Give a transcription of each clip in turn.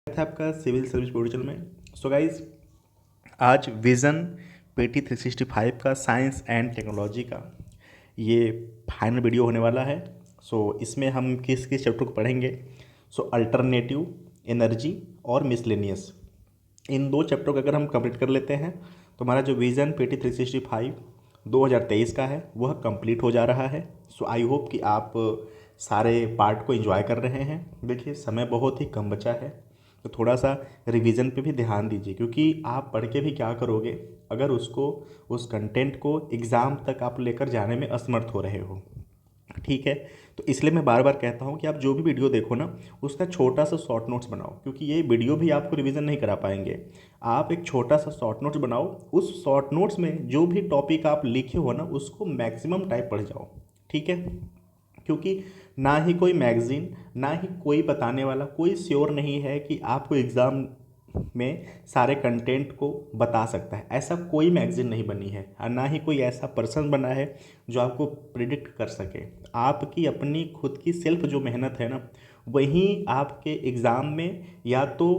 था आपका civil service portal में। सो गाइज, आज विज़न पेटी 365 का साइंस एंड टेक्नोलॉजी का ये फाइनल वीडियो होने वाला है। इसमें हम किस किस चैप्टर को पढ़ेंगे। अल्टरनेटिव एनर्जी और मिसलेनियस, इन दो चैप्टर को अगर हम कंप्लीट कर लेते हैं तो हमारा जो विज़न पेटी 365 2023 का है वह कंप्लीट हो जा रहा है। आई होप कि आप सारे पार्ट को एंजॉय कर रहे हैं। देखिए, समय बहुत ही कम बचा है, तो थोड़ा सा रिवीजन पे भी ध्यान दीजिए, क्योंकि आप पढ़ के भी क्या करोगे अगर उस कंटेंट को एग्ज़ाम तक आप लेकर जाने में असमर्थ हो रहे हो। ठीक है, तो इसलिए मैं बार बार कहता हूँ कि आप जो भी वीडियो देखो ना, उसका छोटा सा शॉर्ट नोट्स बनाओ, क्योंकि ये वीडियो भी आपको रिवीजन नहीं करा पाएंगे। आप एक छोटा सा शॉर्ट नोट्स बनाओ, उस शॉर्ट नोट्स में जो भी टॉपिक आप लिखे हो ना उसको मैक्सिमम टाइप पढ़ जाओ। ठीक है, क्योंकि ना ही कोई मैगज़ीन, ना ही कोई बताने वाला, कोई श्योर नहीं है कि आपको एग्ज़ाम में सारे कंटेंट को बता सकता है। ऐसा कोई मैगज़ीन नहीं बनी है और ना ही कोई ऐसा पर्सन बना है जो आपको प्रिडिक्ट कर सके। आपकी अपनी खुद की सेल्फ जो मेहनत है ना, वही आपके एग्ज़ाम में या तो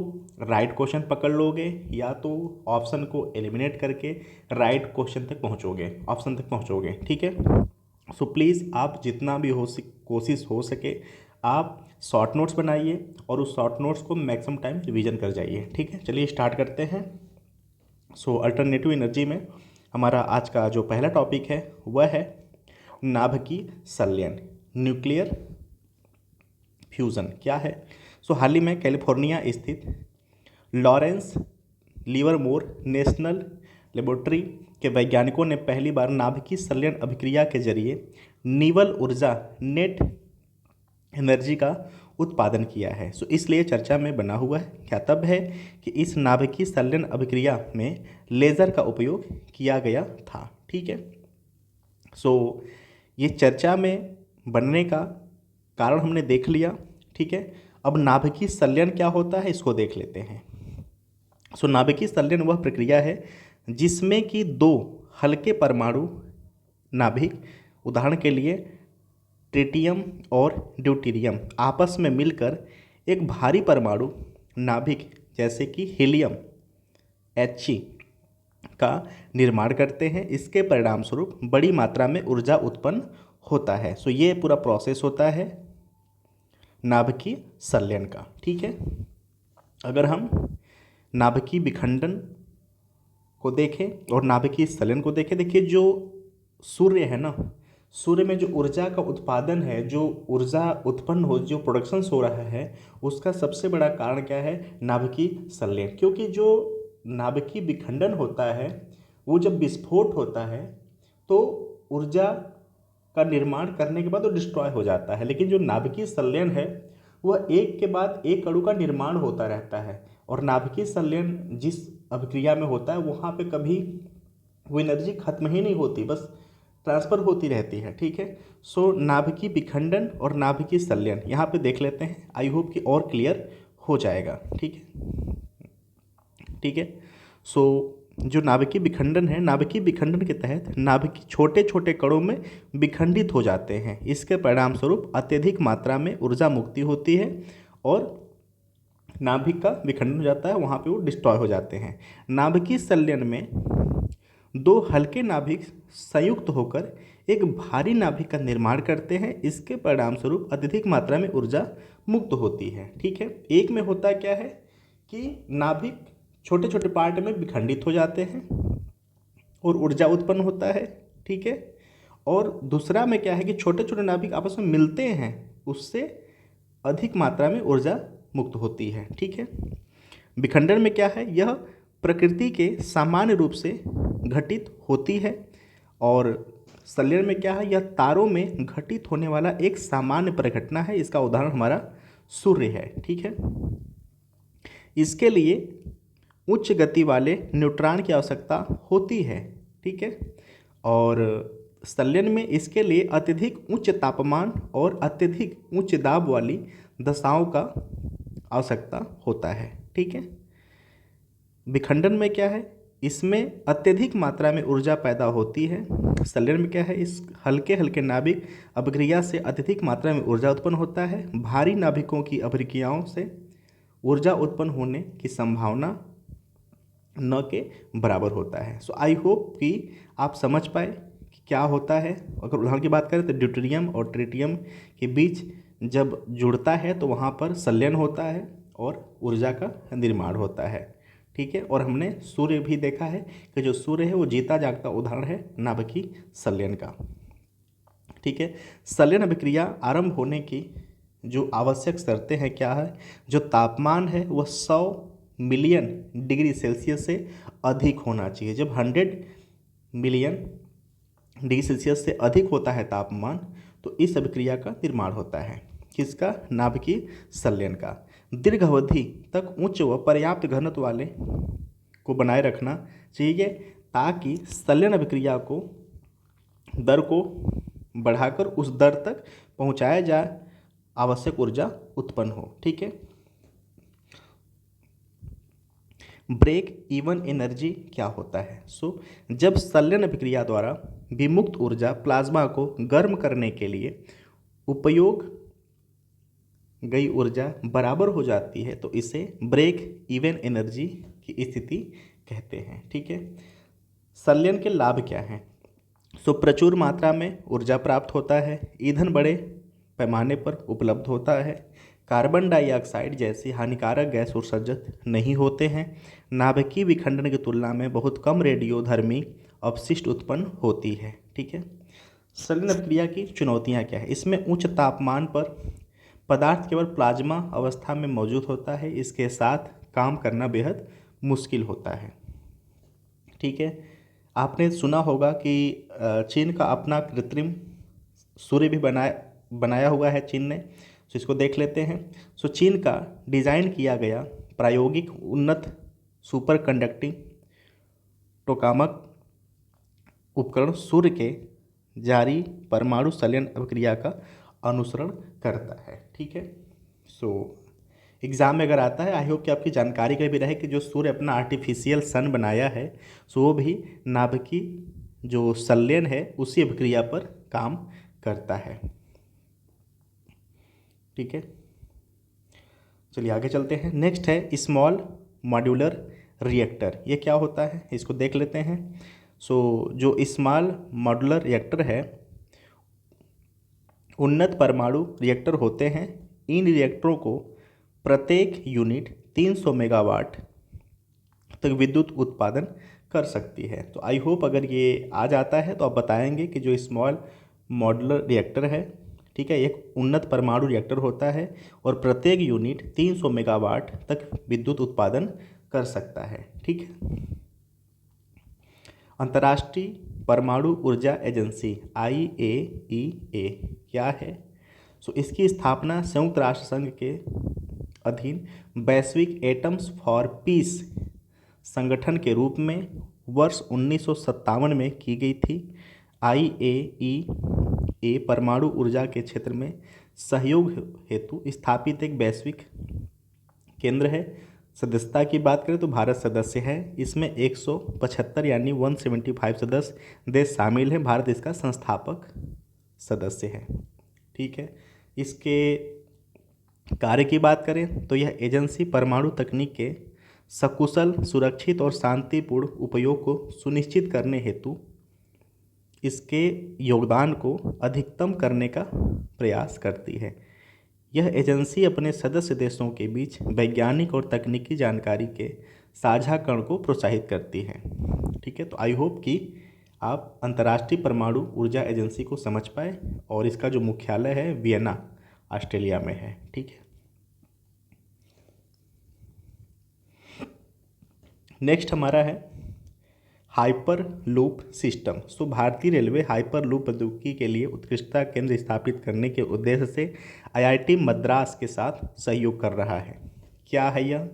राइट क्वेश्चन पकड़ लोगे या तो ऑप्शन को एलिमिनेट करके राइट क्वेश्चन तक पहुँचोगे, ऑप्शन तक पहुँचोगे। ठीक है, प्लीज़ आप जितना भी कोशिश हो सके आप शॉर्ट नोट्स बनाइए और उस शॉर्ट नोट्स को मैक्सिमम टाइम रिवीजन कर जाइए। ठीक है, चलिए स्टार्ट करते हैं। अल्टरनेटिव एनर्जी में हमारा आज का जो पहला टॉपिक है वह है नाभिकीय संलयन, न्यूक्लियर फ्यूज़न। क्या है? हाल ही में कैलिफोर्निया स्थित लॉरेंस लिवरमोर नेशनल लेबोरेटरी के वैज्ञानिकों ने पहली बार नाभिकीय संलयन अभिक्रिया के जरिए निवल ऊर्जा नेट एनर्जी का उत्पादन किया है। इसलिए चर्चा में बना हुआ है। क्या तब है कि इस नाभिकीय संलयन अभिक्रिया में लेज़र का उपयोग किया गया था। ठीक है, ये चर्चा में बनने का कारण हमने देख लिया। ठीक है, अब नाभिकीय संलयन क्या होता है इसको देख लेते हैं। नाभिकीय संलयन वह प्रक्रिया है जिसमें कि दो हल्के परमाणु नाभिक, उदाहरण के लिए ट्रिटियम और ड्यूटेरियम, आपस में मिलकर एक भारी परमाणु नाभिक जैसे कि हीलियम He का निर्माण करते हैं। इसके परिणाम स्वरूप बड़ी मात्रा में ऊर्जा उत्पन्न होता है। ये पूरा प्रोसेस होता है नाभिकीय संलयन का। ठीक है, अगर हम नाभिकीय विखंडन को देखें और नाभिकीय संलयन को देखें, देखिए जो सूर्य है ना, सूर्य में जो ऊर्जा का उत्पादन है, जो ऊर्जा उत्पन्न हो, जो प्रोडक्शन हो रहा है, उसका सबसे बड़ा कारण क्या है? नाभिकीय संलयन। क्योंकि जो नाभिकीय विखंडन होता है वो जब विस्फोट होता है तो ऊर्जा का निर्माण करने के बाद वो डिस्ट्रॉय हो जाता है, लेकिन जो नाभिकीय संलयन है वह एक के बाद एक अणु का निर्माण होता रहता है। और नाभिकीय संलयन जिस अभिक्रिया में होता है वहाँ पे कभी वो एनर्जी खत्म ही नहीं होती, बस ट्रांसफ़र होती रहती है। ठीक है, नाभिकीय विखंडन और नाभिकीय संलयन यहाँ पे देख लेते हैं। आई होप कि और क्लियर हो जाएगा। ठीक है, ठीक है। जो नाभिकीय विखंडन है, नाभिकीय विखंडन के तहत नाभिक छोटे छोटे कणों में विखंडित हो जाते हैं। इसके परिणाम स्वरूप अत्यधिक मात्रा में ऊर्जा मुक्ति होती है और नाभिक का विखंडन हो जाता है, वहाँ पे वो डिस्ट्रॉय हो जाते हैं। नाभिकीय संलयन में दो हल्के नाभिक संयुक्त होकर एक भारी नाभिक का निर्माण करते हैं। इसके परिणाम स्वरूप अत्यधिक मात्रा में ऊर्जा मुक्त होती है। ठीक है, एक में होता क्या है कि नाभिक छोटे छोटे पार्ट में विखंडित हो जाते हैं और ऊर्जा उत्पन्न होता है। ठीक है, और दूसरा में क्या है कि छोटे छोटे नाभिक आपस में मिलते हैं, उससे अधिक मात्रा में ऊर्जा मुक्त होती है। ठीक है, विखंडन में क्या है, यह प्रकृति के सामान्य रूप से घटित होती है और संलयन में क्या है, यह तारों में घटित होने वाला एक सामान्य परिघटना है। इसका उदाहरण हमारा सूर्य है। ठीक है, इसके लिए उच्च गति वाले न्यूट्रॉन की आवश्यकता होती है। ठीक है, और संलयन में इसके लिए अत्यधिक उच्च तापमान और अत्यधिक उच्च दाब वाली दशाओं का आवश्यकता होता है। ठीक है, विखंडन में क्या है, इसमें अत्यधिक मात्रा में ऊर्जा पैदा होती है। संलयन में क्या है, इस हल्के हल्के नाभिक अभिक्रिया से अत्यधिक मात्रा में ऊर्जा उत्पन्न होता है। भारी नाभिकों की अभिक्रियाओं से ऊर्जा उत्पन्न होने की संभावना न के बराबर होता है। सो आई होप कि आप समझ पाए कि क्या होता है। अगर उदाहरण की बात करें तो ड्यूटेरियम और ट्रिटियम के बीच जब जुड़ता है तो वहाँ पर संलयन होता है और ऊर्जा का निर्माण होता है। ठीक है, और हमने सूर्य भी देखा है कि जो सूर्य है वो जीता जागता उदाहरण है नाभिकीय संलयन का। ठीक है, संलयन अभिक्रिया आरंभ होने की जो आवश्यक शर्तें हैं क्या है, जो तापमान है वह 100 मिलियन डिग्री सेल्सियस से अधिक होना चाहिए। जब 100 मिलियन डिग्री सेल्सियस से अधिक होता है तापमान तो इस अभिक्रिया का निर्माण होता है। किसका? नाभिकीय संलयन का। दीर्घ अवधि तक उच्च व पर्याप्त घनत्व वाले को बनाए रखना चाहिए ताकि संलयन अभिक्रिया को दर को बढ़ाकर उस दर तक पहुंचाया जाए, आवश्यक ऊर्जा उत्पन्न हो। ठीक है, ब्रेक इवन एनर्जी क्या होता है? जब संलयन अभिक्रिया द्वारा विमुक्त ऊर्जा प्लाज्मा को गर्म करने के लिए उपयोग गई ऊर्जा बराबर हो जाती है तो इसे ब्रेक इवन एनर्जी की स्थिति कहते हैं। ठीक है, संलयन के लाभ क्या हैं? प्रचुर मात्रा में ऊर्जा प्राप्त होता है, ईंधन बड़े पैमाने पर उपलब्ध होता है, कार्बन डाइऑक्साइड जैसी हानिकारक गैस उत्सर्जित नहीं होते हैं, नाभिकीय विखंडन की तुलना में बहुत कम रेडियोधर्मी अपशिष्ट उत्पन्न होती है। ठीक है, संलयन अभिक्रिया की चुनौतियां क्या है? इसमें उच्च तापमान पर पदार्थ केवल प्लाज्मा अवस्था में मौजूद होता है, इसके साथ काम करना बेहद मुश्किल होता है। ठीक है, आपने सुना होगा कि चीन का अपना कृत्रिम सूर्य भी बनाया हुआ है चीन ने। इसको देख लेते हैं। चीन का डिज़ाइन किया गया प्रायोगिक उन्नत सुपर कंडक्टिंग टोकामक उपकरण सूर्य के जारी परमाणु संलयन अभिक्रिया का अनुसरण करता है। ठीक है, एग्ज़ाम में अगर आता है, आई होप कि आपकी जानकारी के भी रहे कि जो सूर्य अपना आर्टिफिशियल सन बनाया है वो भी नाभिकीय जो संलयन है उसी अभिक्रिया पर काम करता है। ठीक है, चलिए आगे चलते हैं। नेक्स्ट है स्मॉल मॉड्यूलर रिएक्टर। ये क्या होता है इसको देख लेते हैं। जो स्मॉल मॉड्यूलर रिएक्टर है उन्नत परमाणु रिएक्टर होते हैं। इन रिएक्टरों को प्रत्येक यूनिट 300 मेगावाट तक विद्युत उत्पादन कर सकती है। तो आई होप अगर ये आ जाता है तो आप बताएंगे कि जो स्मॉल मॉड्यूलर रिएक्टर है, ठीक है, एक उन्नत परमाणु रिएक्टर होता है और प्रत्येक यूनिट 300 मेगावाट तक विद्युत उत्पादन कर सकता है। ठीक है, अंतर्राष्ट्रीय परमाणु ऊर्जा एजेंसी IAEA क्या है? इसकी स्थापना संयुक्त राष्ट्र संघ के अधीन वैश्विक एटम्स फॉर पीस संगठन के रूप में वर्ष 1957 में की गई थी। IAEA परमाणु ऊर्जा के क्षेत्र में सहयोग हेतु स्थापित एक वैश्विक केंद्र है। सदस्यता की बात करें तो भारत सदस्य है। इसमें 175 यानी 175 सदस्य देश शामिल हैं। भारत इसका संस्थापक सदस्य है। ठीक है, इसके कार्य की बात करें तो यह एजेंसी परमाणु तकनीक के सकुशल, सुरक्षित और शांतिपूर्ण उपयोग को सुनिश्चित करने हेतु इसके योगदान को अधिकतम करने का प्रयास करती है। यह एजेंसी अपने सदस्य देशों के बीच वैज्ञानिक और तकनीकी जानकारी के साझाकरण को प्रोत्साहित करती है। ठीक है, तो आई होप कि आप अंतर्राष्ट्रीय परमाणु ऊर्जा एजेंसी को समझ पाए और इसका जो मुख्यालय है वियना ऑस्ट्रेलिया में है। ठीक है, नेक्स्ट हमारा है हाइपर लूप सिस्टम। भारतीय रेलवे हाइपर लूप प्रौद्योगिकी के लिए उत्कृष्टता केंद्र स्थापित करने के उद्देश्य से IIT मद्रास के साथ सहयोग कर रहा है। क्या है यह?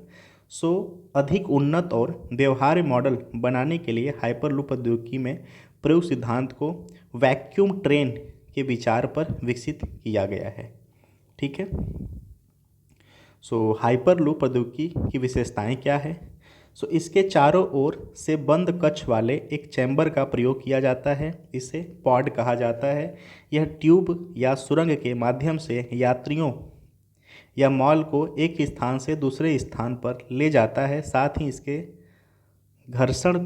अधिक उन्नत और व्यवहार्य मॉडल बनाने के लिए हाइपर लूप प्रौद्योगिकी में प्रयोग सिद्धांत को वैक्यूम ट्रेन के विचार पर विकसित किया गया है। ठीक है, हाइपर लूप प्रौद्योगिकी की विशेषताएं क्या है? इसके चारों ओर से बंद कक्ष वाले एक चैम्बर का प्रयोग किया जाता है। इसे पॉड कहा जाता है। यह ट्यूब या सुरंग के माध्यम से यात्रियों या मॉल को एक स्थान से दूसरे स्थान पर ले जाता है। साथ ही इसके घर्षण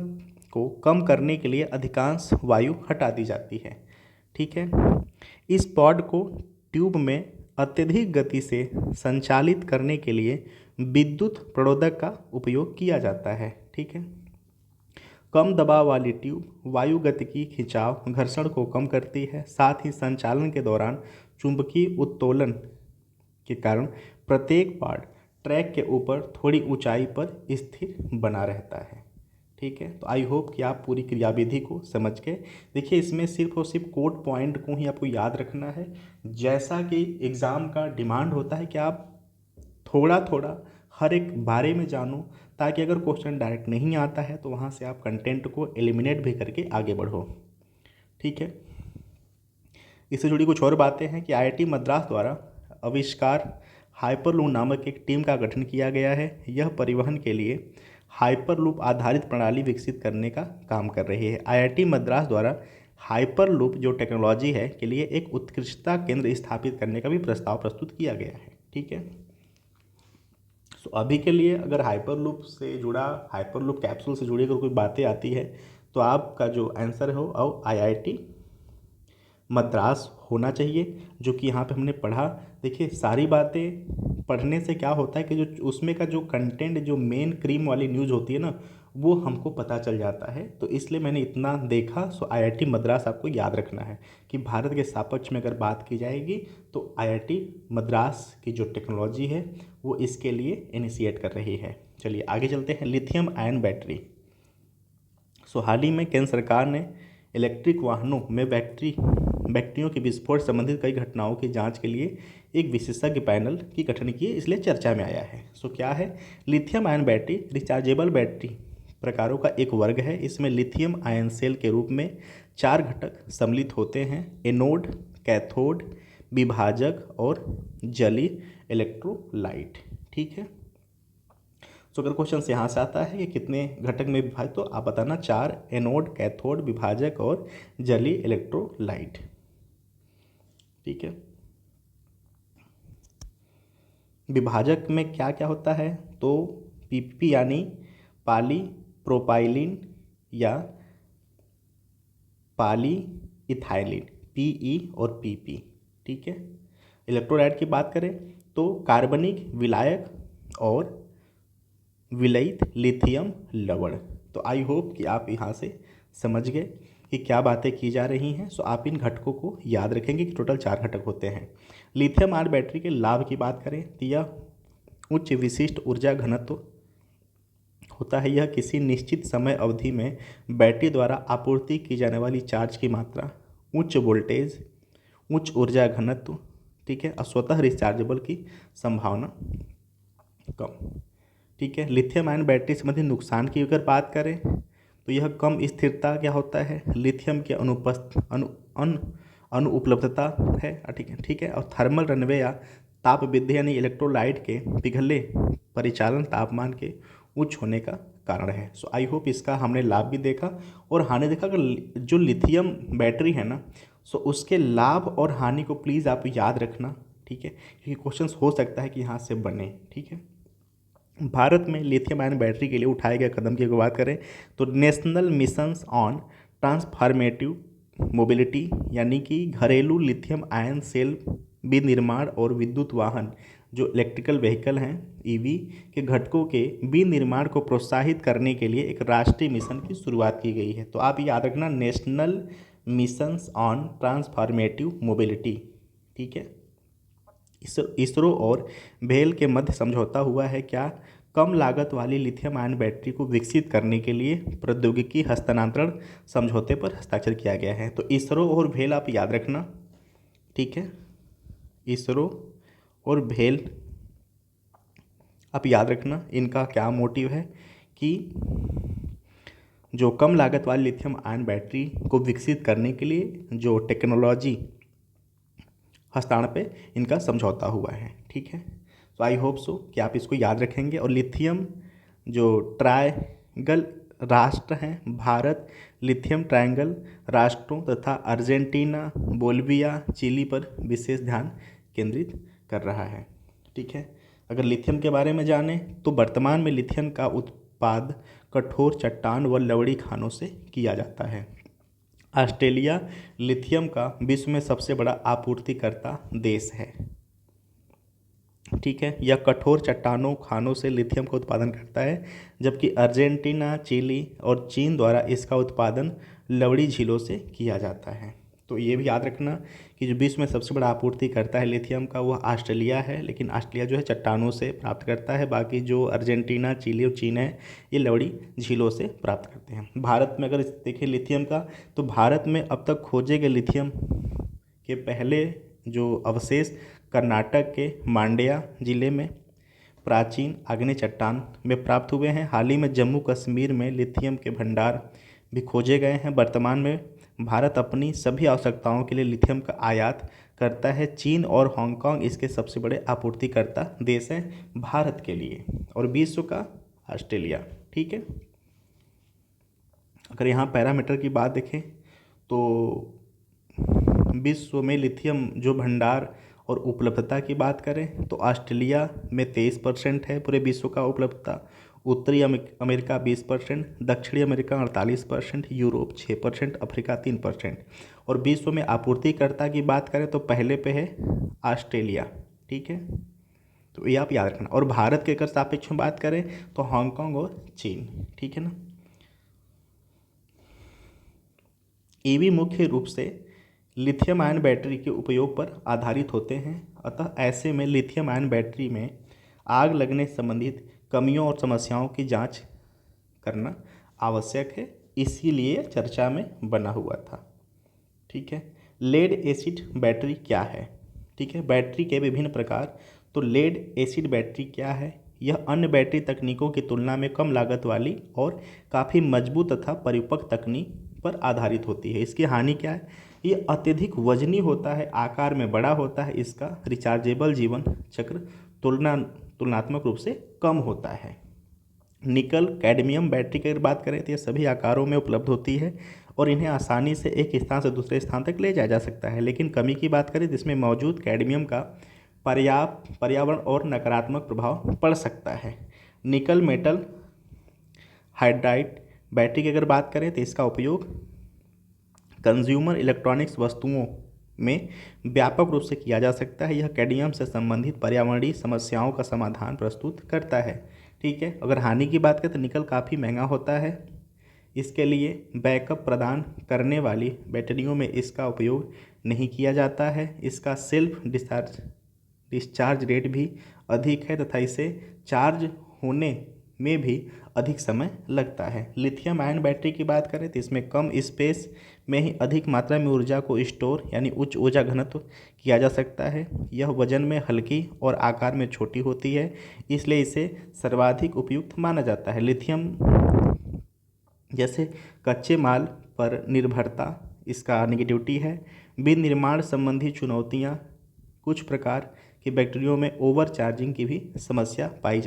को कम करने के लिए अधिकांश वायु हटा दी जाती है। ठीक है। इस पॉड को ट्यूब में अत्यधिक गति से संचालित करने के लिए विद्युत प्रणोदक का उपयोग किया जाता है। ठीक है। कम दबाव वाली ट्यूब वायुगतिकी खिंचाव घर्षण को कम करती है। साथ ही संचालन के दौरान चुंबकीय उत्तोलन के कारण प्रत्येक पार्ट ट्रैक के ऊपर थोड़ी ऊंचाई पर स्थिर बना रहता है। ठीक है। तो आई होप कि आप पूरी क्रियाविधि को समझ गए। देखिए, इसमें सिर्फ और सिर्फ कोड पॉइंट को ही आपको याद रखना है। जैसा कि एग्ज़ाम का डिमांड होता है कि आप थोड़ा थोड़ा हर एक बारे में जानो, ताकि अगर क्वेश्चन डायरेक्ट नहीं आता है तो वहाँ से आप कंटेंट को एलिमिनेट भी करके आगे बढ़ो। ठीक है। इससे जुड़ी कुछ और बातें हैं कि आईआईटी मद्रास द्वारा आविष्कार हाइपरलूप नामक एक टीम का गठन किया गया है। यह परिवहन के लिए हाइपरलूप आधारित प्रणाली विकसित करने का काम कर रही है। आईआईटी मद्रास द्वारा हाइपरलूप जो टेक्नोलॉजी है के लिए एक उत्कृष्टता केंद्र स्थापित करने का भी प्रस्ताव प्रस्तुत किया गया है। ठीक है। तो अभी के लिए अगर हाइपरलूप से जुड़ा, हाइपरलूप कैप्सूल से जुड़ी अगर कोई बातें आती है तो आपका जो आंसर हो और आईआईटी मद्रास होना चाहिए, जो कि यहाँ पे हमने पढ़ा। देखिए, सारी बातें पढ़ने से क्या होता है कि जो उसमें का जो कंटेंट, जो मेन क्रीम वाली न्यूज़ होती है ना, वो हमको पता चल जाता है। तो इसलिए मैंने इतना देखा। सो आईआईटी मद्रास आपको याद रखना है कि भारत के सापेक्ष में अगर बात की जाएगी तो आईआईटी मद्रास की जो टेक्नोलॉजी है वो इसके लिए इनिशिएट कर रही है। चलिए आगे चलते हैं। Lithium ion battery. सो हाल ही में केंद्र सरकार ने इलेक्ट्रिक वाहनों में बैटरियों के विस्फोट संबंधित कई घटनाओं की जांच के लिए एक विशेषज्ञ पैनल की गठन की, इसलिए चर्चा में आया है। सो क्या है? Lithium ion battery rechargeable battery प्रकारों का एक वर्ग है। इसमें लिथियम आयन सेल के रूप में 4 घटक सम्मिलित होते हैं: एनोड, कैथोड, विभाजक और जली इलेक्ट्रोलाइट। ठीक है। तो अगर क्वेश्चन यहाँ से आता है कि कितने घटक में विभाजित, तो आप बताना 4: एनोड, कैथोड, विभाजक और जली इलेक्ट्रोलाइट। ठीक है। विभाजक में क्या क्या होता है? तो पीपी यानी पाली प्रोपाइलिन या पाली इथाइलिन, पीई और पीपी। ठीक है। इलेक्ट्रोलाइट की बात करें तो कार्बनिक विलायक और विलयित लिथियम लवण। तो आई होप कि आप यहाँ से समझ गए कि क्या बातें की जा रही हैं। सो आप इन घटकों को याद रखेंगे कि टोटल 4 घटक होते हैं। लिथियम आयन बैटरी के लाभ की बात करें तो यह उच्च विशिष्ट ऊर्जा घनत्व होता है। यह किसी निश्चित समय अवधि में बैटरी द्वारा आपूर्ति की जाने वाली चार्ज की मात्रा, उच्च वोल्टेज, उच्च ऊर्जा घनत्व, ठीक है, और स्वतः रिचार्जेबल की संभावना कम। ठीक है। लिथियम आयन बैटरी संबंधी नुकसान की अगर बात करें तो यह कम स्थिरता क्या होता है, लिथियम की अनुपलब्धता है। ठीक है। और थर्मल रनवे या ताप वृद्धि यानी इलेक्ट्रोलाइट के पिघले परिचालन तापमान के उच्च होने का कारण है। सो आई होप इसका हमने लाभ भी देखा और हानि देखा। अगर जो लिथियम बैटरी है ना, सो उसके लाभ और हानि को प्लीज़ आप याद रखना। ठीक है। क्योंकि क्वेश्चन हो सकता है कि यहाँ से बने। ठीक है। भारत में लिथियम आयन बैटरी के लिए उठाए गए कदम की अगर बात करें तो national missions on transformative mobility यानी कि घरेलू लिथियम आयन सेल विनिर्माण और विद्युत वाहन जो इलेक्ट्रिकल व्हीकल हैं ईवी के घटकों के विनिर्माण को प्रोत्साहित करने के लिए एक राष्ट्रीय मिशन की शुरुआत की गई है। तो आप याद रखना, national missions on transformative mobility. ठीक है। इसरो और भेल के मध्य समझौता हुआ है। क्या? कम लागत वाली लिथियम आयन बैटरी को विकसित करने के लिए प्रौद्योगिकी हस्तांतरण समझौते पर हस्ताक्षर किया गया है। तो इसरो और भेल आप याद रखना। ठीक है। इसरो और भेल आप याद रखना, इनका क्या मोटिव है कि जो कम लागत वाली लिथियम आयन बैटरी को विकसित करने के लिए जो टेक्नोलॉजी हस्तांतरण पे इनका समझौता हुआ है। ठीक है। तो आई होप सो कि आप इसको याद रखेंगे। और लिथियम जो ट्रायंगल राष्ट्र हैं, भारत लिथियम ट्रायंगल राष्ट्रों तथा अर्जेंटीना, बोलिविया, चिली पर विशेष ध्यान केंद्रित कर रहा है। ठीक है। अगर लिथियम के बारे में जाने तो वर्तमान में लिथियम का उत्पाद कठोर चट्टान व लवड़ी खानों से किया जाता है। ऑस्ट्रेलिया लिथियम का विश्व में सबसे बड़ा आपूर्तिकर्ता देश है। ठीक है, यह कठोर चट्टानों खानों से लिथियम का उत्पादन करता है, जबकि अर्जेंटीना, चिली और चीन द्वारा इसका उत्पादन लवड़ी झीलों से किया जाता है। तो ये भी याद रखना कि जो विश्व में सबसे बड़ा आपूर्ति करता है लिथियम का वह ऑस्ट्रेलिया है, लेकिन ऑस्ट्रेलिया जो है चट्टानों से प्राप्त करता है, बाकी जो अर्जेंटीना, चिली और चीन है ये लवड़ी झीलों से प्राप्त करते हैं। भारत में अगर देखें लिथियम का, तो भारत में अब तक खोजे गए लिथियम के पहले जो अवशेष कर्नाटक के मांड्या जिले में प्राचीन आग्नेय चट्टान में प्राप्त हुए हैं। हाल ही में जम्मू कश्मीर में लिथियम के भंडार भी खोजे गए हैं। वर्तमान में भारत अपनी सभी आवश्यकताओं के लिए लिथियम का आयात करता है। चीन और हांगकांग इसके सबसे बड़े आपूर्तिकर्ता देश हैं भारत के लिए, और विश्व का ऑस्ट्रेलिया। ठीक है, अगर यहाँ पैरामीटर की बात देखें तो विश्व में लिथियम जो भंडार और उपलब्धता की बात करें तो ऑस्ट्रेलिया में 23% है पूरे विश्व का उपलब्धता, उत्तरी अमेरिका 20%, दक्षिणी अमेरिका 48%, यूरोप 6%, अफ्रीका 3%। और विश्व में आपूर्तिकर्ता की बात करें तो पहले पे है ऑस्ट्रेलिया। ठीक है, तो ये आप याद रखना। और भारत के अगर सापेक्ष में बात करें तो हांगकांग और चीन। ठीक है ना। ईवी मुख्य रूप से लिथियम आयन बैटरी के उपयोग पर आधारित होते हैं, अतः ऐसे में लिथियम आयन बैटरी में आग लगने संबंधित कमियों और समस्याओं की जांच करना आवश्यक है, इसीलिए चर्चा में बना हुआ था। ठीक है, लेड एसिड बैटरी क्या है? ठीक है, बैटरी के विभिन्न प्रकार। तो लेड एसिड बैटरी क्या है? यह अन्य बैटरी तकनीकों की तुलना में कम लागत वाली और काफ़ी मजबूत तथा परिपक्व तकनीक पर आधारित होती है। इसकी हानि क्या है? ये अत्यधिक वजनी होता है, आकार में बड़ा होता है, इसका रिचार्जेबल जीवन चक्र तुलनात्मक रूप से कम होता है। निकल कैडमियम बैटरी की अगर बात करें तो ये सभी आकारों में उपलब्ध होती है और इन्हें आसानी से एक स्थान से दूसरे स्थान तक ले जाया जा सकता है, लेकिन कमी की बात करें तो इसमें मौजूद कैडमियम का पर्यावरण और नकारात्मक प्रभाव पड़ सकता है। निकल मेटल हाइड्राइड बैटरी की अगर बात करें तो इसका उपयोग कंज्यूमर इलेक्ट्रॉनिक्स वस्तुओं में व्यापक रूप से किया जा सकता है। यह कैडमियम से संबंधित पर्यावरणीय समस्याओं का समाधान प्रस्तुत करता है। ठीक है, अगर हानि की बात करें तो निकल काफ़ी महंगा होता है, इसके लिए बैकअप प्रदान करने वाली बैटरियों में इसका उपयोग नहीं किया जाता है। इसका सेल्फ डिस्चार्ज रेट भी अधिक है तथा इसे चार्ज होने में भी अधिक समय लगता है। लिथियम आयन बैटरी की बात करें तो इसमें कम स्पेस में ही अधिक मात्रा में ऊर्जा को स्टोर यानी उच्च ऊर्जा घनत्व किया जा सकता है। यह वजन में हल्की और आकार में छोटी होती है, इसलिए इसे सर्वाधिक उपयुक्त माना जाता है। लिथियम जैसे कच्चे माल पर निर्भरता इसका निगेटिविटी है। विनिर्माण संबंधी चुनौतियाँ, कुछ प्रकार की बैटरियों में ओवर चार्जिंग की भी समस्या पाई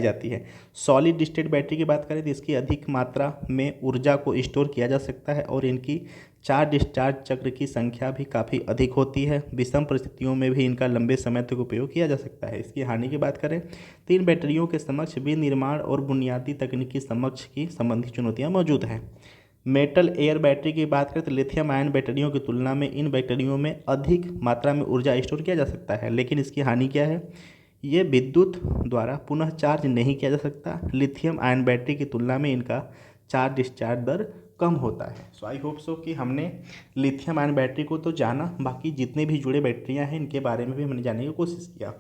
जाती है। सॉलिड स्टेट बैटरी की बात करें तो इसकी अधिक मात्रा में ऊर्जा को स्टोर किया जा सकता है और इनकी चार्ज डिस्चार्ज चक्र की संख्या भी काफ़ी अधिक होती है। विषम परिस्थितियों में भी इनका लंबे समय तक उपयोग किया जा सकता है। इसकी हानि की बात करें तो इन बैटरियों के समक्ष विनिर्माण और बुनियादी तकनीकी समक्ष की संबंधित चुनौतियाँ मौजूद हैं। मेटल एयर बैटरी की बात करें तो लिथियम आयन बैटरियों की तुलना में इन बैटरियों में अधिक मात्रा में ऊर्जा स्टोर किया जा सकता है, लेकिन इसकी हानि क्या है? ये विद्युत द्वारा पुनः चार्ज नहीं किया जा सकता। लिथियम आयन बैटरी की तुलना में इनका चार्ज डिस्चार्ज दर कम होता है। सो आई होप सो कि हमने लिथियम आयन बैटरी को तो जाना, बाकी जितने भी जुड़े बैटरियां हैं इनके बारे में भी हमने जानने की कोशिश किया।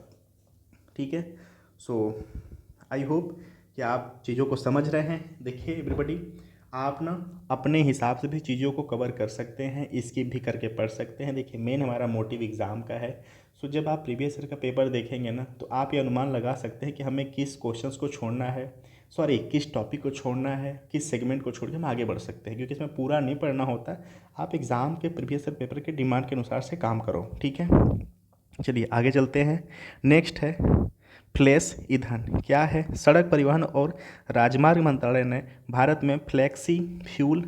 ठीक है, सो आई होप कि आप चीज़ों को समझ रहे हैं। देखिए एवरीबॉडी, आप ना अपने हिसाब से भी चीज़ों को कवर कर सकते हैं, इसकी भी करके पढ़ सकते हैं। देखिए मेन हमारा मोटिव एग्ज़ाम का है। सो जब आप प्रीवियस ईयर का पेपर देखेंगे ना तो आप ये अनुमान लगा सकते हैं कि हमें किस क्वेश्चंस को छोड़ना है, किस टॉपिक को छोड़ना है, किस सेगमेंट को छोड़ के हम आगे बढ़ सकते हैं, क्योंकि इसमें पूरा नहीं पढ़ना होता। आप एग्ज़ाम के प्रीवियस ईयर पेपर के डिमांड के अनुसार से काम करो। ठीक है, चलिए आगे चलते हैं। नेक्स्ट है फ्लैश ईंधन क्या है? सड़क परिवहन और राजमार्ग मंत्रालय ने भारत में flexi fuel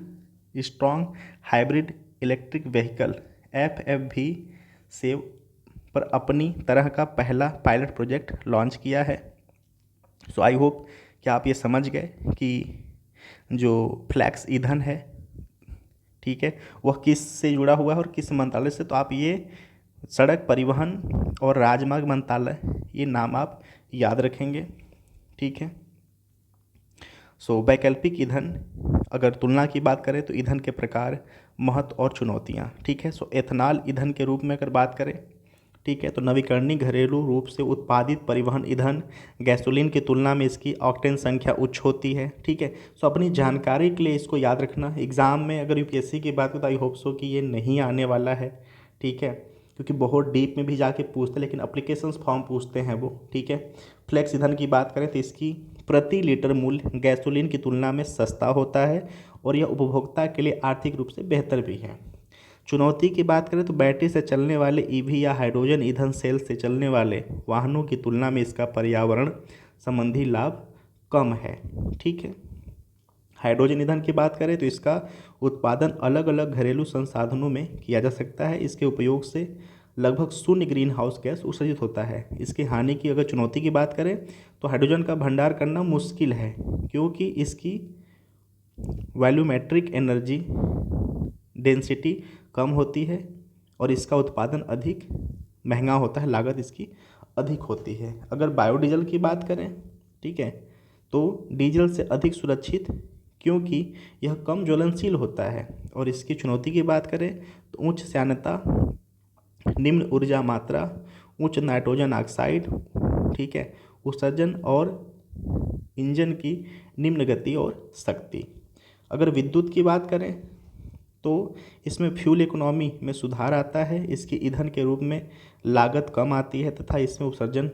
strong hybrid electric vehicle FFV पर अपनी तरह का पहला पायलट प्रोजेक्ट लॉन्च किया है। सो आई होप कि आप ये समझ गए कि जो फ्लैक्स ईंधन है, ठीक है, वह किस से जुड़ा हुआ है और किस मंत्रालय से। तो आप ये सड़क परिवहन और राजमार्ग मंत्रालय, ये नाम आप याद रखेंगे, ठीक है। सो वैकल्पिक ईंधन, अगर तुलना की बात करें तो ईंधन के प्रकार, महत्व और चुनौतियाँ, ठीक है। सो एथनॉल ईंधन के रूप में अगर बात करें, ठीक है, तो नवीकरणीय घरेलू रूप से उत्पादित परिवहन ईंधन गैसोलीन की तुलना में इसकी ऑक्टेन संख्या उच्च होती है, ठीक है। सो अपनी जानकारी के लिए इसको याद रखना। एग्ज़ाम में अगर यूपीएससी की बात करें तो आई होप सो कि ये नहीं आने वाला है, ठीक है, क्योंकि बहुत डीप में भी जाके पूछते हैं, लेकिन अप्लीकेशंस फॉर्म पूछते हैं वो, ठीक है। फ्लेक्स ईंधन की बात करें तो इसकी प्रति लीटर मूल्य गैसोलीन की तुलना में सस्ता होता है और यह उपभोक्ता के लिए आर्थिक रूप से बेहतर भी है। चुनौती की बात करें तो बैटरी से चलने वाले ईवी या हाइड्रोजन ईंधन सेल से चलने वाले वाहनों की तुलना में इसका पर्यावरण संबंधी लाभ कम है, ठीक है। हाइड्रोजन ईंधन की बात करें तो इसका उत्पादन अलग अलग घरेलू संसाधनों में किया जा सकता है। इसके उपयोग से लगभग शून्य ग्रीन हाउस गैस उत्सर्जित होता है। इसकी हानि की अगर चुनौती की बात करें तो हाइड्रोजन का भंडार करना मुश्किल है, क्योंकि इसकी वॉल्यूमेट्रिक एनर्जी डेंसिटी कम होती है और इसका उत्पादन अधिक महंगा होता है, लागत इसकी अधिक होती है। अगर बायोडीजल की बात करें, ठीक है, तो डीजल से अधिक सुरक्षित, क्योंकि यह कम ज्वलनशील होता है। और इसकी चुनौती की बात करें तो उच्च श्यानता, निम्न ऊर्जा मात्रा, उच्च नाइट्रोजन ऑक्साइड, ठीक है, उत्सर्जन और इंजन की निम्न गति और शक्ति। अगर विद्युत की बात करें तो इसमें फ्यूल इकोनॉमी में सुधार आता है, इसके ईंधन के रूप में लागत कम आती है तथा इसमें उत्सर्जन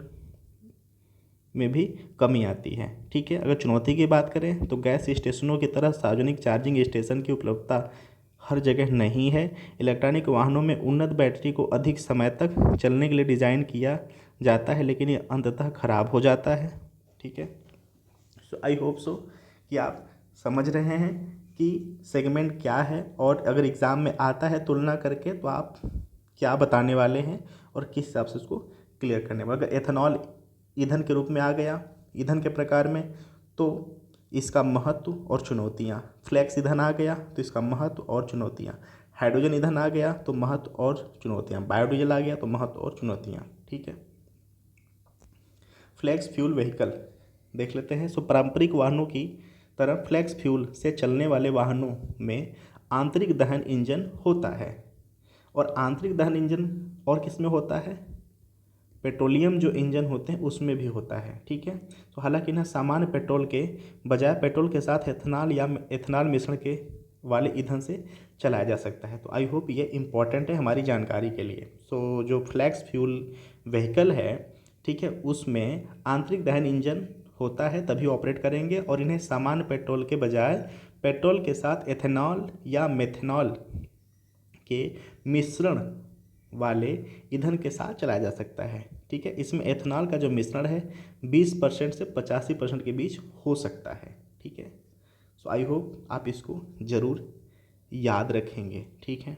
में भी कमी आती है, ठीक है। अगर चुनौती की बात करें तो गैस स्टेशनों की तरह सार्वजनिक चार्जिंग स्टेशन की उपलब्धता हर जगह नहीं है। इलेक्ट्रॉनिक वाहनों में उन्नत बैटरी को अधिक समय तक चलने के लिए डिज़ाइन किया जाता है, लेकिन ये अंततः खराब हो जाता है, ठीक है। सो आई होप सो कि आप समझ रहे हैं कि सेगमेंट क्या है, और अगर एग्ज़ाम में आता है तुलना करके तो आप क्या बताने वाले हैं और किस हिसाब से उसको क्लियर करने वाले। अगर एथनॉल ईंधन के रूप में आ गया ईंधन के प्रकार में, तो इसका महत्व और चुनौतियाँ। फ्लैक्स ईंधन आ गया तो इसका महत्व और चुनौतियाँ। हाइड्रोजन ईंधन आ गया तो महत्व और चुनौतियाँ। बायोडीजल आ गया तो महत्व और चुनौतियाँ, ठीक है। फ्लैक्स फ्यूल व्हीकल देख लेते हैं। सो पारंपरिक वाहनों की तरह फ्लैक्स फ्यूल से चलने वाले वाहनों में आंतरिक दहन इंजन होता है, और आंतरिक दहन इंजन और किस में होता है, पेट्रोलियम जो इंजन होते हैं उसमें भी होता है, ठीक है। तो हालांकि ना सामान्य पेट्रोल के बजाय पेट्रोल के साथ एथनॉल या एथनॉल मिश्रण के वाले ईंधन से चलाया जा सकता है। तो आई होप ये इम्पॉर्टेंट है हमारी जानकारी के लिए। सो जो फ्लैक्स फ्यूल व्हीकल है, ठीक है, उसमें आंतरिक दहन इंजन होता है तभी ऑपरेट करेंगे, और इन्हें सामान्य पेट्रोल के बजाय पेट्रोल के साथ एथेनॉल या मेथेनॉल के मिश्रण वाले ईंधन के साथ चलाया जा सकता है, ठीक है। इसमें एथेनॉल का जो मिश्रण है 20% से 85% के बीच हो सकता है, ठीक है। सो आई होप आप इसको ज़रूर याद रखेंगे, ठीक है।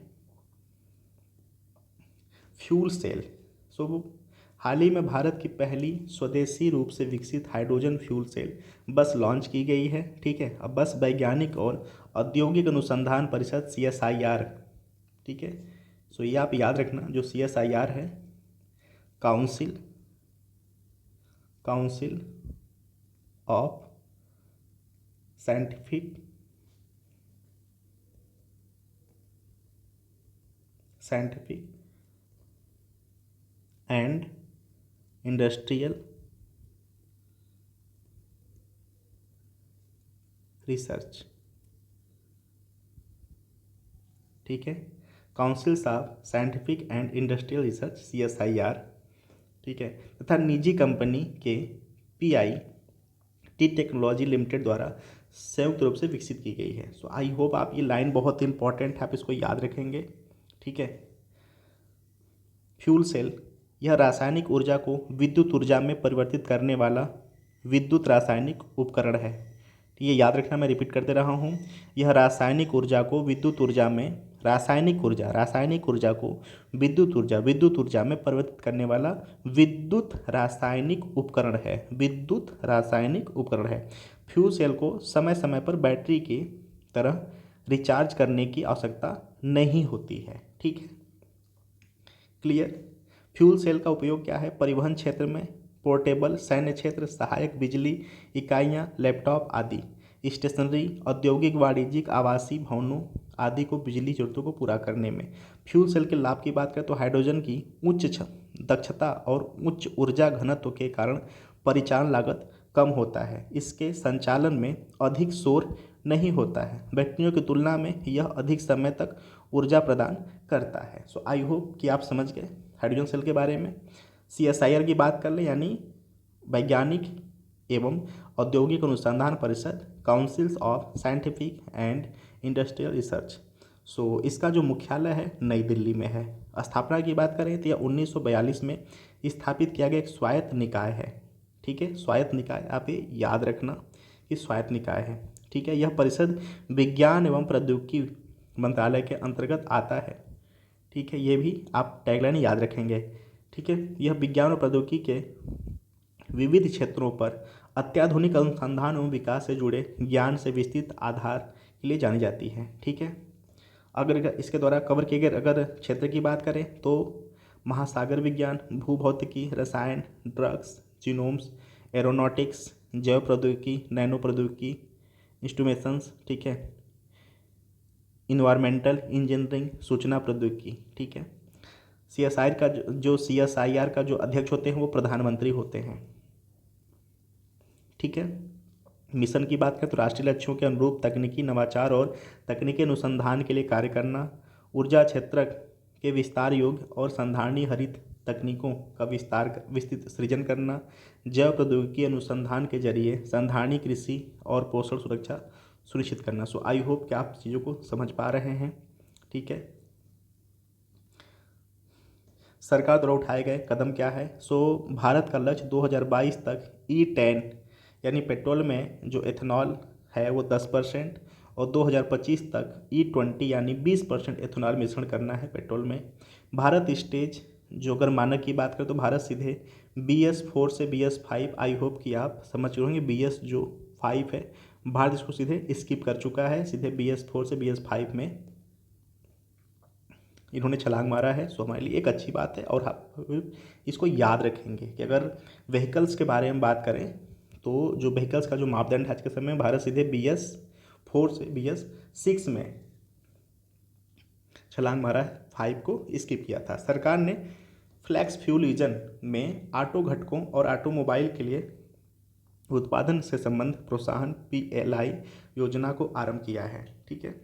फ्यूल सेल, सो हाल ही में भारत की पहली स्वदेशी रूप से विकसित हाइड्रोजन फ्यूल सेल बस लॉन्च की गई है, ठीक है। अब बस वैज्ञानिक और औद्योगिक अनुसंधान परिषद CSIR, ठीक है। सो ये आप याद रखना, जो CSIR है, council of scientific and industrial research, ठीक है। Councils of scientific and industrial research CSIR, ठीक है, तथा निजी कंपनी के PIT टेक्नोलॉजी लिमिटेड द्वारा संयुक्त रूप से विकसित की गई है। सो आई होप आप ये लाइन बहुत इंपॉर्टेंट है, आप इसको याद रखेंगे, ठीक है। फ्यूल सेल यह रासायनिक ऊर्जा को विद्युत ऊर्जा में परिवर्तित करने वाला विद्युत रासायनिक उपकरण है। ये याद रखना, मैं रिपीट करते रहा हूँ, यह रासायनिक ऊर्जा को विद्युत ऊर्जा में रासायनिक ऊर्जा को विद्युत ऊर्जा में परिवर्तित करने वाला विद्युत रासायनिक उपकरण है। फ्यूल सेल को समय समय पर बैटरी की तरह रिचार्ज करने की आवश्यकता नहीं होती है। ठीक है, क्लियर। फ्यूल सेल का उपयोग क्या है? परिवहन क्षेत्र में, पोर्टेबल, सैन्य क्षेत्र, सहायक बिजली इकाइयाँ, लैपटॉप आदि, स्टेशनरी, औद्योगिक, वाणिज्यिक, आवासीय भवनों आदि को बिजली जरूरतों को पूरा करने में। फ्यूल सेल के लाभ की बात करें तो हाइड्रोजन की दक्षता और उच्च ऊर्जा घनत्व के कारण परिचालन लागत कम होता है। इसके संचालन में अधिक शोर नहीं होता है। बैटरियों की तुलना में यह अधिक समय तक ऊर्जा प्रदान करता है। सो आई होप कि आप समझ गए हाइड्रोजन सेल के बारे में। CSIR की बात कर ले, यानी वैज्ञानिक एवं औद्योगिक अनुसंधान परिषद, councils of scientific and industrial research. So इसका जो मुख्यालय है नई दिल्ली में है। स्थापना की बात करें तो यह 1942 में स्थापित किया गया एक स्वायत्त निकाय है। ठीक है, स्वायत्त निकाय, आप ये याद रखना कि स्वायत्त निकाय है। ठीक है, यह परिषद विज्ञान एवं प्रौद्योगिकी मंत्रालय के अंतर्गत आता है। ठीक है, ये भी आप टैगलाइन याद रखेंगे। ठीक है, यह विज्ञान और प्रौद्योगिकी के विविध क्षेत्रों पर अत्याधुनिक अनुसंधान एवं विकास से जुड़े ज्ञान से विस्तृत आधार के लिए जानी जाती है। ठीक है, अगर इसके द्वारा कवर किए गए अगर क्षेत्र की बात करें तो महासागर विज्ञान, भूभौतिकी, रसायन, ड्रग्स, जीनोम्स, एरोनॉटिक्स, जैव प्रौद्योगिकी, नैनो प्रौद्योगिकी, इंस्ट्रूमेशंस, ठीक है, इन्वायरमेंटल इंजीनियरिंग, सूचना प्रौद्योगिकी। ठीक है, CSIR का जो अध्यक्ष होते हैं वो प्रधानमंत्री होते हैं। ठीक है, मिशन की बात करें तो राष्ट्रीय लक्ष्यों के अनुरूप तकनीकी नवाचार और तकनीकी अनुसंधान के लिए कार्य करना, ऊर्जा क्षेत्र के विस्तार योग्य और संधारणीय हरित तकनीकों का विस्तृत सृजन करना, जैव प्रौद्योगिकी अनुसंधान के जरिए संधारणीय कृषि और पोषण सुरक्षा सुनिश्चित करना। सो आई होप कि आप चीज़ों को समझ पा रहे हैं। ठीक है, सरकार द्वारा उठाए गए कदम क्या है? सो भारत का लक्ष्य 2022 तक E10 यानी पेट्रोल में जो एथेनॉल है वो 10% और 2025 तक E20 यानी 20% एथेनॉल मिश्रण करना है पेट्रोल में। भारत स्टेज जो अगर मानक की बात करें तो भारत सीधे BS4 से BS5, आई होप कि आप समझ चुके होंगे BS जो 5 है भारत इसको सीधे स्किप कर चुका है, सीधे BS4 से BS5 में इन्होंने छलांग मारा है। सो हमारे लिए एक अच्छी बात है और आप इसको याद रखेंगे कि अगर व्हीकल्स के बारे में बात करें तो जो व्हीकल्स का जो मापदंड है आज के समय में भारत सीधे BS4 से BS6 में छलांग मारा है, 5 को स्किप किया था। सरकार ने फ्लैक्स फ्यूल इंजन में ऑटो घटकों और ऑटोमोबाइल के लिए उत्पादन से संबंध प्रोत्साहन PLI योजना को आरंभ किया है। ठीक है,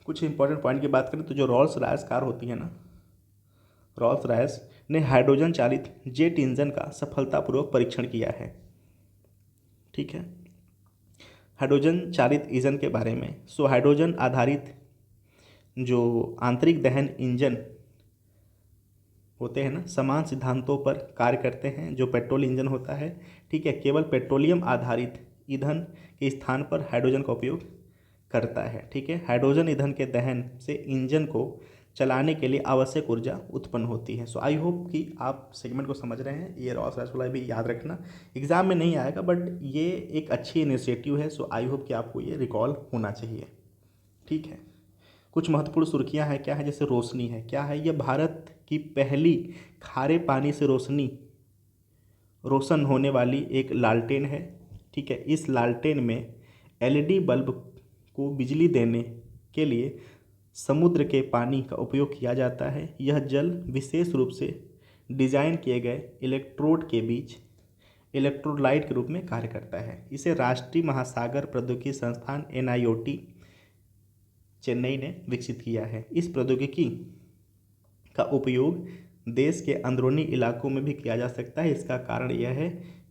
कुछ इंपॉर्टेंट पॉइंट की बात करें तो जो रॉल्स रॉयस कार होती है ना, रॉल्स रॉयस ने हाइड्रोजन चालित जेट इंजन का सफलतापूर्वक परीक्षण किया है। ठीक है, हाइड्रोजन चालित इंजन के बारे में। सो हाइड्रोजन आधारित जो आंतरिक दहन इंजन होते हैं ना, समान सिद्धांतों पर कार्य करते हैं जो पेट्रोल इंजन होता है। ठीक है, केवल पेट्रोलियम आधारित ईंधन के स्थान पर हाइड्रोजन का उपयोग करता है। ठीक है, हाइड्रोजन ईंधन के दहन से इंजन को चलाने के लिए आवश्यक ऊर्जा उत्पन्न होती है। सो आई होप कि आप सेगमेंट को समझ रहे हैं। ये रॉल्स रॉयस वाला भी याद रखना, एग्जाम में नहीं आएगा बट ये एक अच्छी इनिशिएटिव है। सो आई होप कि आपको ये रिकॉल होना चाहिए। ठीक है, कुछ महत्वपूर्ण सुर्खियां हैं, क्या है? जैसे रोशनी है, क्या है? ये भारत की पहली खारे पानी से रोशन होने वाली एक लालटेन है। ठीक है, इस लालटेन में LED बल्ब को बिजली देने के लिए समुद्र के पानी का उपयोग किया जाता है। यह जल विशेष रूप से डिजाइन किए गए इलेक्ट्रोड के बीच इलेक्ट्रोलाइट के रूप में कार्य करता है। इसे राष्ट्रीय महासागर प्रौद्योगिकी संस्थान NIOT चेन्नई ने विकसित किया है। इस प्रौद्योगिकी का उपयोग देश के अंदरूनी इलाकों में भी किया जा सकता है। इसका कारण यह है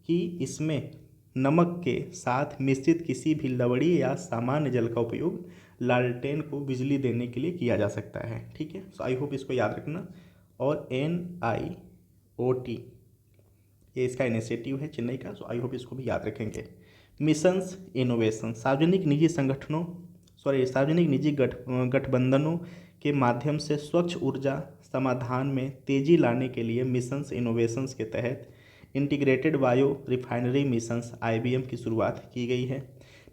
कि इसमें नमक के साथ मिश्रित किसी भी लवड़ी या सामान्य जल का उपयोग लालटेन को बिजली देने के लिए किया जा सकता है। ठीक है, सो आई होप इसको याद रखना। और NIOT ये इसका इनिशिएटिव है चेन्नई का। सो आई होप इसको भी याद रखेंगे। मिशंस इनोवेशन, सार्वजनिक निजी संगठनों सार्वजनिक निजी गठबंधनों के माध्यम से स्वच्छ ऊर्जा समाधान में तेजी लाने के लिए मिशंस इनोवेशंस के तहत integrated bio refinery missions IBM की शुरुआत की गई है।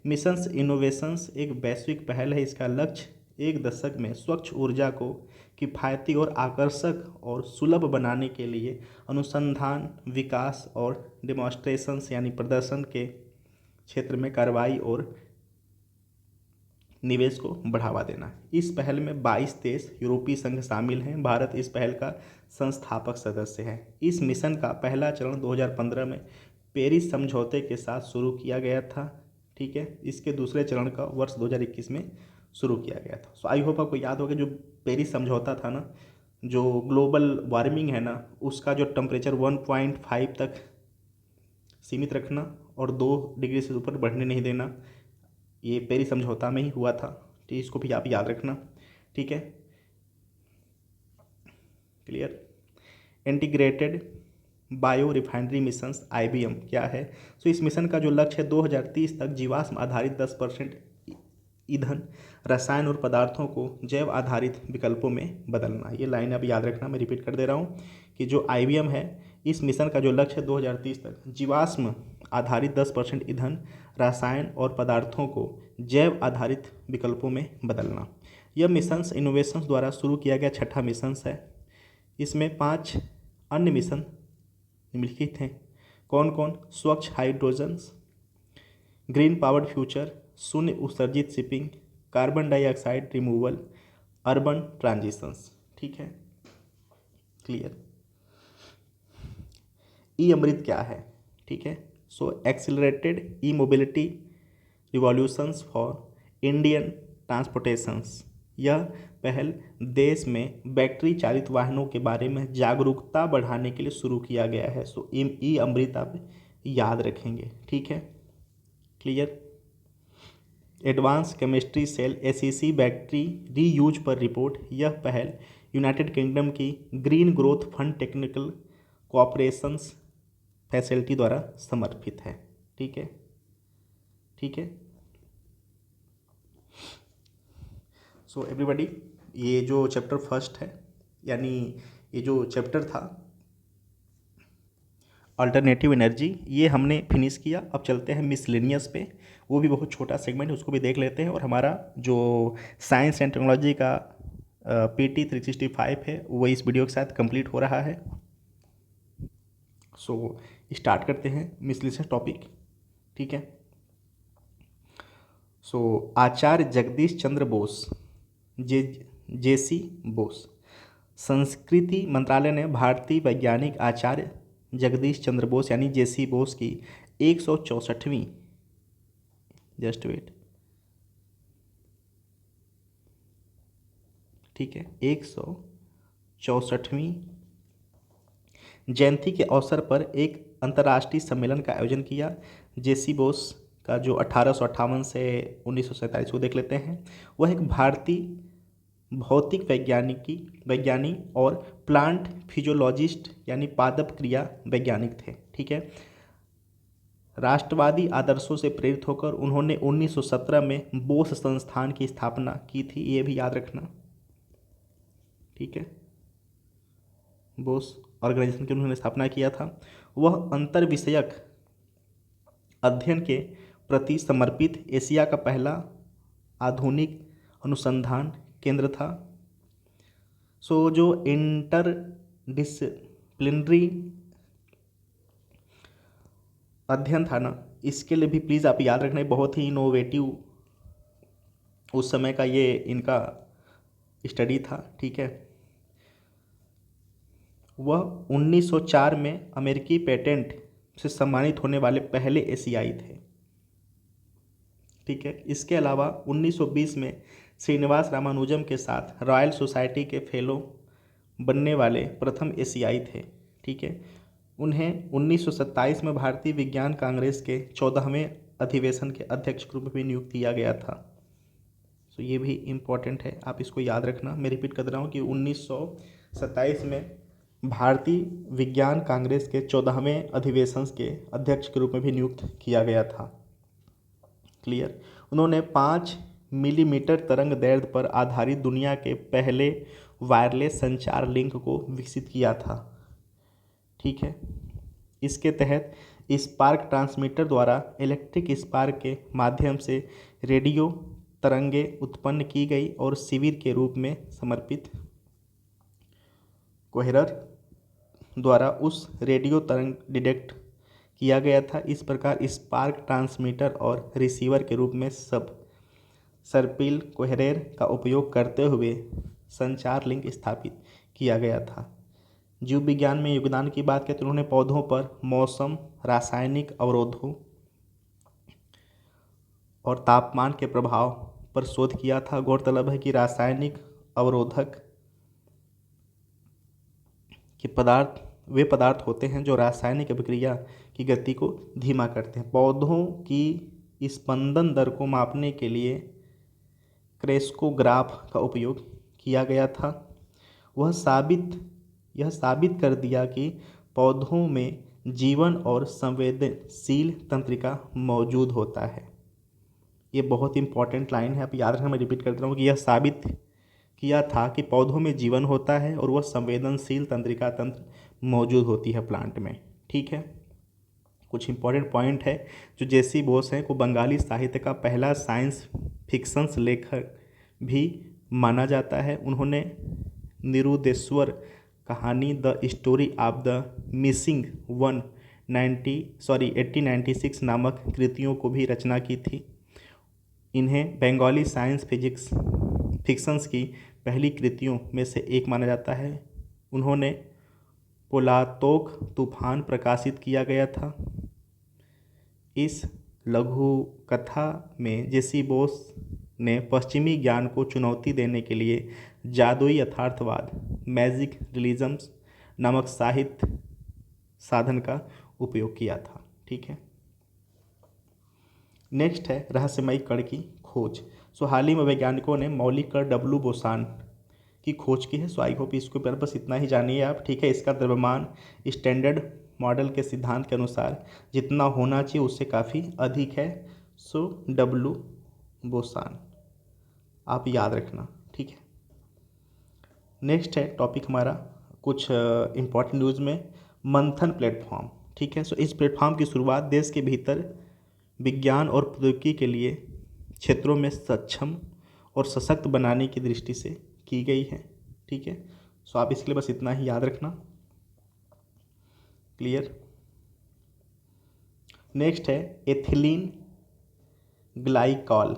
मिशंस इनोवेशंस एक वैश्विक पहल है। इसका लक्ष्य एक दशक में स्वच्छ ऊर्जा को किफ़ायती और आकर्षक और सुलभ बनाने के लिए अनुसंधान, विकास और डेमोन्स्ट्रेशंस यानी प्रदर्शन के क्षेत्र में कार्रवाई और निवेश को बढ़ावा देना। इस पहल में 22 देश यूरोपीय संघ शामिल हैं। भारत इस पहल का संस्थापक सदस्य है। इस मिशन का पहला चरण 2015 में पेरिस समझौते के साथ शुरू किया गया था। ठीक है, इसके दूसरे चरण का वर्ष 2021 में शुरू किया गया था। सो आई होप आपको याद होगा जो पेरिस समझौता था ना, जो ग्लोबल वार्मिंग है ना, उसका जो टेम्परेचर 1.5 तक सीमित रखना और 2 डिग्री से ऊपर बढ़ने नहीं देना, ये पेरिस समझौता में ही हुआ था। तो इसको भी आप याद रखना। ठीक है, clear. Integrated bio refinery missions IBM क्या है? सो इस मिशन का जो लक्ष्य है 2030 तक जीवाश्म आधारित 10% ईंधन, रसायन और पदार्थों को जैव आधारित विकल्पों में बदलना। ये लाइन आप याद रखना। मैं रिपीट कर दे रहा हूँ कि जो IBM है, इस मिशन का जो लक्ष्य है 2030 तक जीवाश्म आधारित 10% ईंधन, रसायन और पदार्थों को जैव आधारित विकल्पों में बदलना। यह मिशंस इनोवेशंस द्वारा शुरू किया गया छठा मिशंस है। इसमें 5 अन्य मिशन निम्नलिखित हैं। कौन कौन? स्वच्छ हाइड्रोजन्स, ग्रीन पावर्ड फ्यूचर, शून्य उत्सर्जित shipping, carbon dioxide removal, urban transitions. ठीक है, क्लियर। ई अमृत क्या है? ठीक है, so accelerated E mobility revolutions for Indian transportations. यह पहल देश में बैटरी चालित वाहनों के बारे में जागरूकता बढ़ाने के लिए शुरू किया गया है। सो ई अमृत आप याद रखेंगे। ठीक है, clear. Advance chemistry cell SEC battery reuse पर रिपोर्ट। यह पहल यूनाइटेड किंगडम की green growth fund technical cooperations facility द्वारा समर्थित है। ठीक है, ठीक है। सो एवरीबॉडी, ये जो चैप्टर फर्स्ट है, यानी ये जो चैप्टर था अल्टरनेटिव एनर्जी, ये हमने फिनिश किया। अब चलते हैं मिसलेनियस पे। वो भी बहुत छोटा सेगमेंट है, उसको भी देख लेते हैं। और हमारा जो साइंस एंड टेक्नोलॉजी का PT 365 है, वो इस वीडियो के साथ कंप्लीट हो रहा है। सो स्टार्ट करते हैं मिसलेनियस टॉपिक। ठीक है, सो आचार्य जगदीश चंद्र बोस, JC बोस। संस्कृति मंत्रालय ने भारतीय वैज्ञानिक आचार्य जगदीश चंद्र बोस यानी JC बोस की 164वीं, जस्ट वेट, ठीक है, 164वीं जयंती के अवसर पर एक अंतर्राष्ट्रीय सम्मेलन का आयोजन किया। JC बोस का जो 1858 से 1947 को देख लेते हैं। वह एक भारतीय भौतिक वैज्ञानिक और प्लांट फिजियोलॉजिस्ट यानी पादप क्रिया वैज्ञानिक थे। ठीक है, राष्ट्रवादी आदर्शों से प्रेरित होकर उन्होंने 1917 में बोस संस्थान की स्थापना की थी। ये भी याद रखना। ठीक है, बोस ऑर्गेनाइजेशन की उन्होंने स्थापना किया था। वह अंतर विषयक अध्ययन के प्रति समर्पित एशिया का पहला आधुनिक अनुसंधान केंद्र था। सो जो इंटर डिसिप्लिनरी अध्ययन था ना, इसके लिए भी प्लीज़ आप याद रखना, बहुत ही इनोवेटिव उस समय का ये इनका स्टडी था। ठीक है, वह 1904 में अमेरिकी पेटेंट से सम्मानित होने वाले पहले एशियाई थे। ठीक है, इसके अलावा 1920 में श्रीनिवास रामानुजम के साथ रॉयल सोसाइटी के फेलो बनने वाले प्रथम एशियाई थे। ठीक है, उन्हें 1927 में भारतीय विज्ञान कांग्रेस के 14वें अधिवेशन के अध्यक्ष के रूप में भी नियुक्त किया गया था। तो ये भी इम्पोर्टेंट है, आप इसको याद रखना। मैं रिपीट कर रहा हूँ कि 1927 में भारतीय विज्ञान कांग्रेस के 14वें अधिवेशन के अध्यक्ष के रूप में भी नियुक्त किया गया था। क्लियर। उन्होंने 5 मिलीमीटर तरंग दैर्ध्य पर आधारित दुनिया के पहले वायरलेस संचार लिंक को विकसित किया था। ठीक है, इसके तहत स्पार्क ट्रांसमीटर द्वारा इलेक्ट्रिक स्पार्क के माध्यम से रेडियो तरंगें उत्पन्न की गई और शिविर के रूप में समर्पित कोहेरर द्वारा उस रेडियो तरंग डिटेक्ट किया गया था। इस प्रकार स्पार्क ट्रांसमीटर और रिसीवर के रूप में सब सर्पिल कोहेरेर का उपयोग करते हुए संचार लिंक स्थापित किया गया था। जीव विज्ञान में योगदान की बात करें तो उन्होंने पौधों पर मौसम, रासायनिक अवरोधों और तापमान के प्रभाव पर शोध किया था। गौरतलब है कि रासायनिक अवरोधक के वे पदार्थ होते हैं जो रासायनिक अभिक्रिया की गति को धीमा करते हैं। पौधों की स्पंदन दर को मापने के लिए क्रेस्कोग्राफ का उपयोग किया गया था। यह साबित कर दिया कि पौधों में जीवन और संवेदनशील तंत्रिका मौजूद होता है। ये बहुत इंपॉर्टेंट लाइन है, आप याद रखना, मैं रिपीट कर दे रहा हूँ कि यह साबित किया था कि पौधों में जीवन होता है और वह संवेदनशील तंत्रिका तंत्र मौजूद होती है प्लांट में। ठीक है, कुछ इंपॉर्टेंट पॉइंट है। जो जेसी बोस हैं को बंगाली साहित्य का पहला साइंस फिक्शंस लेखक भी माना जाता है। उन्होंने निरुदेश्वर कहानी the story of the missing 1896 नामक कृतियों को भी रचना की थी। इन्हें बंगाली साइंस फिक्शंस की पहली कृतियों में से एक माना जाता है। उन्होंने पोलातोक तूफान प्रकाशित किया गया था। इस लघु कथा में जेसी बोस ने पश्चिमी ज्ञान को चुनौती देने के लिए जादुई यथार्थवाद, मैजिक रिलिजम्स नामक साहित्य साधन का उपयोग किया था। ठीक है, नेक्स्ट है रहस्यमयी कण की खोज। हाल ही में वैज्ञानिकों ने मौलिक कण डब्ल्यू बोसान की खोज की है। आई होप इसके ऊपर बस इतना ही जानिए आप। ठीक है, इसका द्रव्यमान स्टैंडर्ड मॉडल के सिद्धांत के अनुसार जितना होना चाहिए उससे काफ़ी अधिक है। डब्ल्यू बोसान आप याद रखना। ठीक है, नेक्स्ट है टॉपिक हमारा कुछ इम्पॉर्टेंट न्यूज़ में मंथन प्लेटफॉर्म। ठीक है, इस प्लेटफॉर्म की शुरुआत देश के भीतर विज्ञान और प्रौद्योगिकी के लिए क्षेत्रों में सक्षम और सशक्त बनाने की दृष्टि से की गई है। ठीक है, आप इसके लिए बस इतना ही याद रखना। क्लियर। नेक्स्ट है एथिलीन ग्लाइकॉल।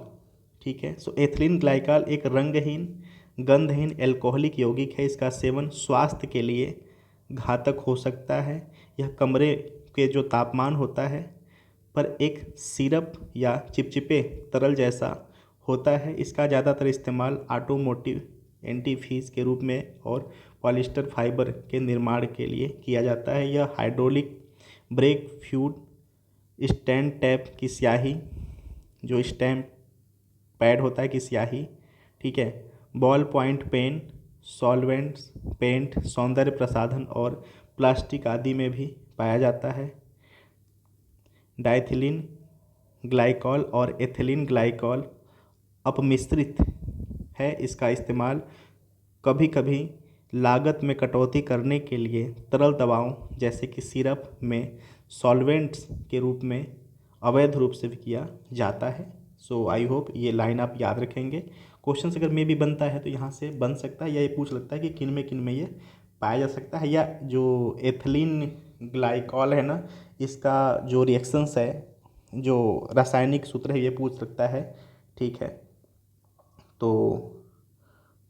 ठीक है, एथिलीन ग्लाइकॉल एक रंगहीन गंधहीन एल्कोहलिक यौगिक है। इसका सेवन स्वास्थ्य के लिए घातक हो सकता है। यह कमरे के जो तापमान होता है पर एक सिरप या चिपचिपे तरल जैसा होता है। इसका ज़्यादातर इस्तेमाल ऑटोमोटिव एंटीफीज के रूप में और पॉलिएस्टर फाइबर के निर्माण के लिए किया जाता है। यह hydraulic brake fluid, stand tap की स्याही, जो स्टैम्प पैड होता है की स्याही, ठीक है, ball point pen, solvents, paint, सौंदर्य प्रसाधन और प्लास्टिक आदि में भी पाया जाता है। डाइथिलीन ग्लाइकॉल और एथिलीन ग्लाइकॉल अपमिश्रित है। इसका इस्तेमाल कभी कभी लागत में कटौती करने के लिए तरल दवाओं जैसे कि सिरप में सॉल्वेंट्स के रूप में अवैध रूप से भी किया जाता है। आई होप ये लाइन आप याद रखेंगे। क्वेश्चन अगर में भी बनता है तो यहाँ से बन सकता है या ये पूछ लगता है कि किन में ये पाया जा सकता है, या जो एथिलीन ग्लाइकॉल है ना, इसका जो रिएक्शंस है, जो रासायनिक सूत्र है, ये पूछ सकता है। ठीक है, तो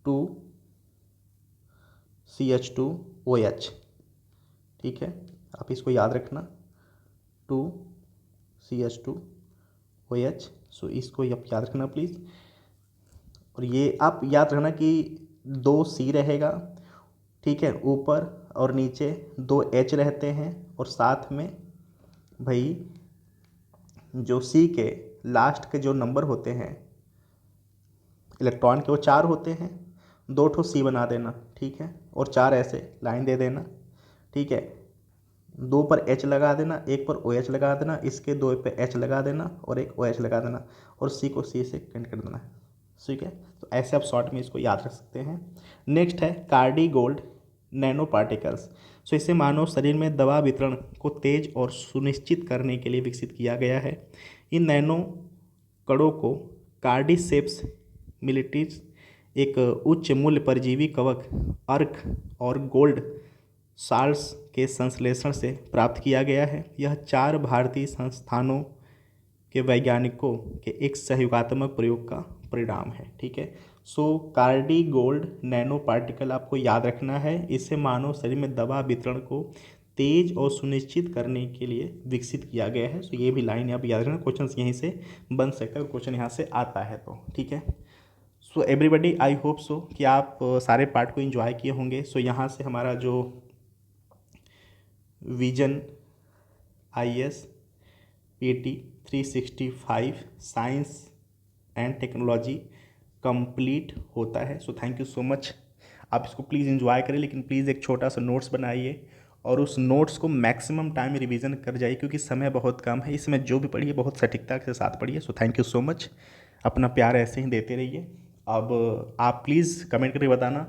2CH2OH, ठीक है, आप इसको याद रखना 2CH2OH। इसको आप याद रखना प्लीज़। और ये आप याद रखना कि 2C रहेगा, ठीक है, ऊपर और नीचे 2H रहते हैं और साथ में भाई जो C के लास्ट के जो नंबर होते हैं इलेक्ट्रॉन के वो 4 होते हैं। 2 ठो C बना देना, ठीक है, और 4 ऐसे लाइन दे देना, ठीक है। 2 पर H लगा देना, 1 पर OH लगा देना, इसके 2 पे H लगा देना और एक OH लगा देना और C को C से कनेक्ट कर देना। ठीक है, तो ऐसे आप शॉर्ट में इसको याद रख सकते हैं। नेक्स्ट है कार्डिगोल्ड नैनो पार्टिकल्स। सो इसे मानव शरीर में दवा वितरण को तेज और सुनिश्चित करने के लिए विकसित किया गया है। इन नैनो कणों को कार्डिसेप्स मिलिटीज एक उच्च मूल्य परजीवी कवक अर्क और गोल्ड साल्स के संश्लेषण से प्राप्त किया गया है। यह 4 भारतीय संस्थानों के वैज्ञानिकों के एक सहयोगात्मक प्रयोग का परिणाम है। ठीक है, सो कार्डिगोल्ड नैनो पार्टिकल आपको याद रखना है। इसे मानव शरीर में दवा वितरण को तेज और सुनिश्चित करने के लिए विकसित किया गया है। सो ये भी लाइन आप याद रखना, क्वेश्चन यहीं से बन सकता है, क्वेश्चन यहाँ से आता है तो। ठीक है, so everybody I hope so कि आप सारे पार्ट को एंजॉय किए होंगे। सो यहाँ से हमारा जो vision IAS PT 365 science and technology complete होता है। So thank you so much. आप इसको प्लीज़ एंजॉय करें, लेकिन प्लीज़ एक छोटा सा नोट्स बनाइए और उस नोट्स को मैक्सिमम टाइम रिवीजन कर जाइए, क्योंकि समय बहुत कम है। इसमें जो भी पढ़िए बहुत सटीकता के साथ पढ़िए। So thank you so much, अपना प्यार ऐसे ही देते रहिए। अब आप प्लीज़ कमेंट करके बताना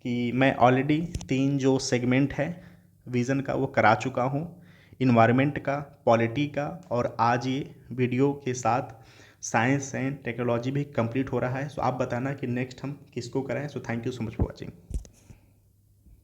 कि मैं ऑलरेडी 3 जो सेगमेंट है विज़न का वो करा चुका हूँ, इन्वायरमेंट का, पॉलिटी का, और आज ये वीडियो के साथ साइंस एंड टेक्नोलॉजी भी कंप्लीट हो रहा है। सो आप बताना कि नेक्स्ट हम किसको कराएं। So thank you so much for watching.